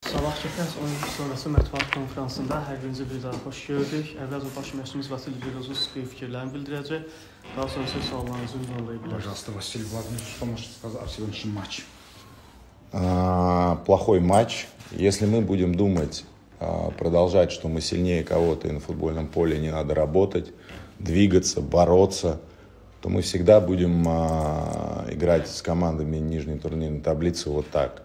Sabah Kefes oyuncu sonrası mətbuat konferansında hər birinizi bir daha xoş gördük. Əvvəlcə baş məşqçimiz Vasil Virozun sıxı fikirlərini bildirəcək. Daha sonra siz suallarınızı ünvanlaya bilərsiniz. Пожалуйста, Василий Владимирович, что можете сказать о сегодняшнем матче? Плохой матч. Если мы будем думать, продолжать, что мы сильнее кого-то и на футбольном поле не надо работать, двигаться, бороться, то мы всегда будем играть с командами нижней турнирной таблицы вот так.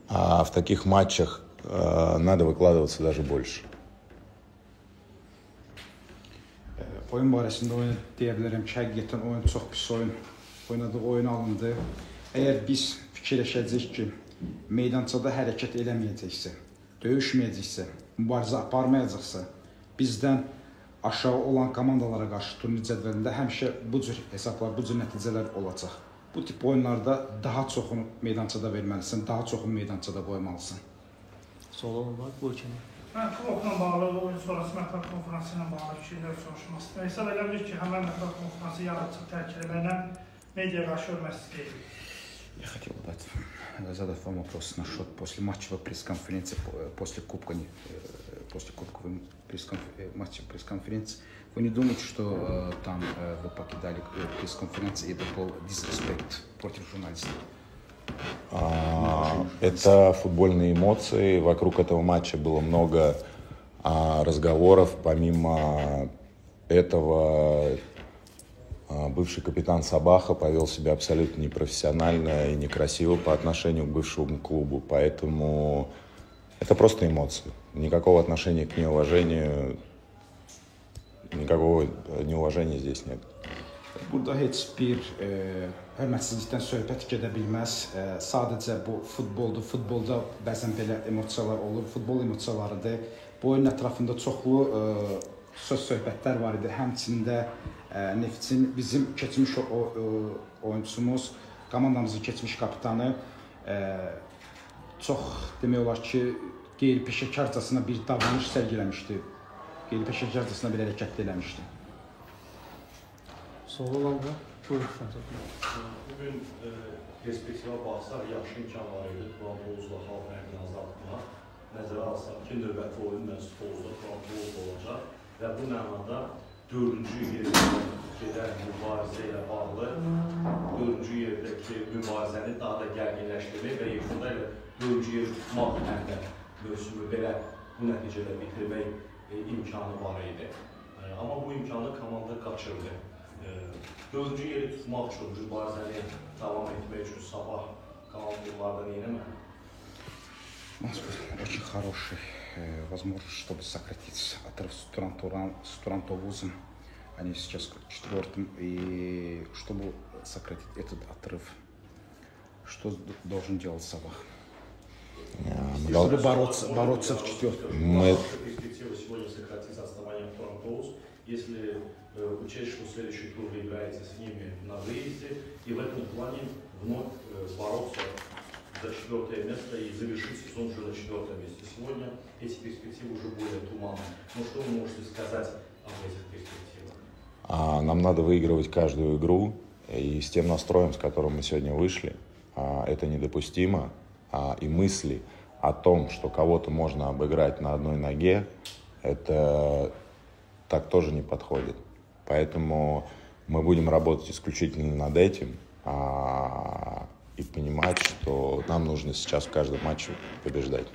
А в таких матчах надо выкладываться даже больше. Oyun barəsində oyunu deyə bilərəm ki, həqiqətən oyun çox pis oyun. Oynadığı oyun alındı. Əgər biz fikirləşəcəyik ki, meydançada hərəkət eləməyəcəksə, döyüşməyəcəksə, mübarizə aparmayacaqsa, bizdən aşağı olan komandalara qarşı turnir cədvəlində həmişə bu cür hesablar, bu cür nəticələr olacaq. Bu tip oyunlarda daha çoxunu meydançada verməlisən, daha çoxunu meydançada qoymalısan. Sual olan var, buyur Kenan. Mən klubla bağlı, oyun sonrası mətbuat konfransı ilə bağlı fikirlər soruşmaq istəyirəm. Hesab elə bilir ki, həmən mətbuat konfransı yaradıcı tərk eləməklə mediaya qarşı hörmətsiz deyil. Я хотел бы задать вам вопрос насчет после матчевой пресс-конференции, после кубковой пресс-конференции. Вы не думаете, что там вы покидали пресс-конференцию, и это был disrespect против журналистов? Это футбольные эмоции. Вокруг этого матча было много разговоров. Помимо этого, бывший капитан Сабаха повел себя абсолютно непрофессионально и некрасиво по отношению к бывшему клубу. Поэтому это просто эмоции. Никакого отношения к неуважению, никакого неуважения здесь нет. Burada heç bir hörmətsizlikdən söhbət gedə bilməz. Sadəcə bu futboldur. Futbolda bəzən belə emosiyalar olur. Futbol emosiyalarıdır. Bu oyunun ətrafında çoxlu söz-söhbətlər var idi. Həmçində Neftçinin bizim keçmiş oyuncumuz, komandamızın keçmiş kapitanı çox demək olar ki, qeyri-peşəkarcasına bir davranış sərgiləmişdi. Qeyri-peşəkarcasına bir hərəkət eləmişdi. Sual olan var, buyur. Bugün perspektiva baxsaq, yaxşı imkan var idi. Quran Poluzla xalq rəngini azaltmaq. Nəzərə alsaq ki, növbəti oyun məhz Poluzla Quran Poluz olacaq və bu mənada 4-cü yerdə gedən mübarizə ilə bağlı 4-cü yerdəki mübarizəni daha da gərginləşdirmək və yekunda ilə 4-cü yeri tutmaq həm də mövsümü belə bu nəticədə bitirmək imkanı var idi. Amma bu imkanı komanda qaçırdı. 4-cü yeri tutmaq üçün, mübarizəni davam etmək üçün Sabah komandalardan eləmək? Очень хороший возможность, чтобы сократить отрыв с Турантовузом. Они сейчас четвертым. И чтобы сократить этот отрыв, что должен делать Сабах? Чтобы бороться в четвертом. Перспектива сегодня сократить отставание в Турантовуз, если учесть, что следующий тур вы играете с ними на выезде, и в этом плане вновь бороться за 4-е место и завершить сезон уже на 4-м месте. Сегодня эти перспективы уже более туманные. Но что вы можете сказать об этих перспективах? Нам надо выигрывать каждую игру, и с тем настроем, с которым мы сегодня вышли, это недопустимо. И мысли о том, что кого-то можно обыграть на одной ноге, это так тоже не подходит. Поэтому мы будем работать исключительно над этим и понимать, что нам нужно сейчас в каждом матче побеждать.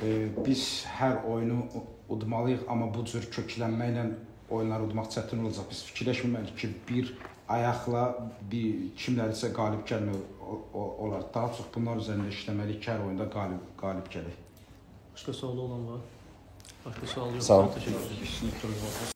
Biz hər oyunu udmalıyıq, amma bu cür köklənməklə oyunları udmaq çətin olacaq. Biz fikirləşməməliyik ki, bir ayaqla kimlərisə qalib gəlmək olar. Daha çox bunlar üzərində işləməliyik ki, hər oyunda qalib gəlir. Başqa sualı olan var? Başqa sual yox. Sağ ol. Təşəkkür ederim.